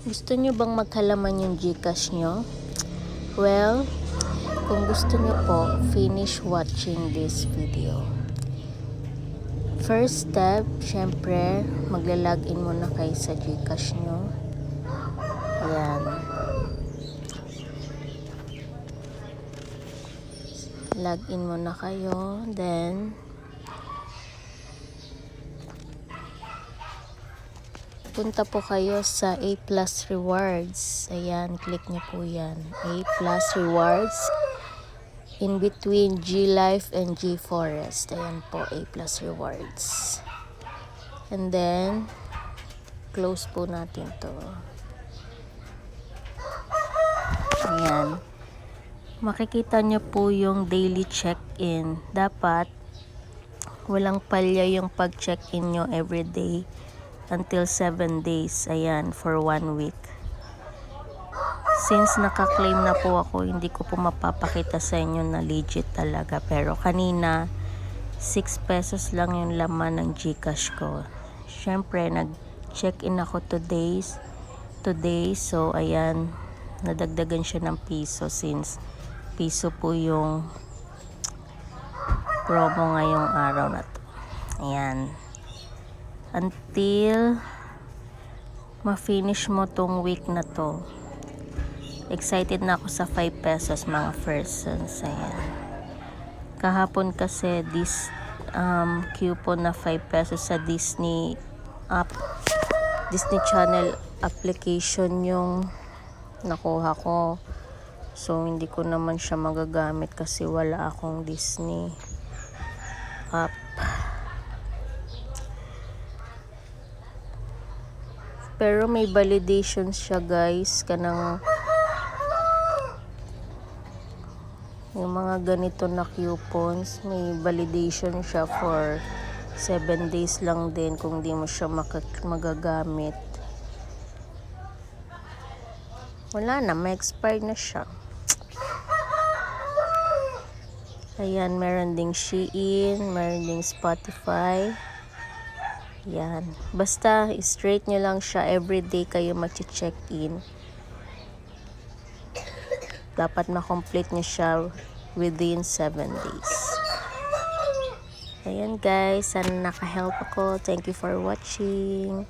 Gusto nyo bang maghalaman yung Gcash nyo? Well, kung gusto nyo po, finish watching this video. First step, syempre, magla-login muna kayo sa Gcash nyo. Ayan. Login muna kayo, then punta po kayo sa A+ Rewards. Ayan, click nyo po yan. A+ Rewards. In between G-Life and G-Forest. Ayan po, A+ Rewards. And then, close po natin to. Ayan. Makikita nyo po yung daily check-in. Dapat, walang palya yung pag-check-in nyo everyday. Until 7 days, ayan, for 1 week. Since naka-claim na po ako, hindi ko po mapapakita sa inyo na legit talaga. Pero kanina, 6 pesos lang yung laman ng Gcash ko. Syempre, nag-check-in ako today. So, ayan, nadagdagan siya ng piso since piso po yung promo ngayong araw na to. Ayan. Until ma-finish mo tong week na to. Excited na ako sa 5 pesos mga persons. Ayan. Kahapon kasi this coupon na 5 pesos sa Disney Channel application yung nakuha ko. So hindi ko naman siya magagamit kasi wala akong Disney app. Pero may validation siya guys, kanang yung mga ganito na coupons, may validation siya for 7 days lang din kung di mo siya magagamit. Wala na, may expired na siya. Ayan, meron ding Shein, meron ding Spotify. Yan. Basta, straight nyo lang siya. Everyday kayo mag-check-in. Dapat ma-complete nyo siya within 7 days. Ayan guys. Sana naka-help ako. Thank you for watching.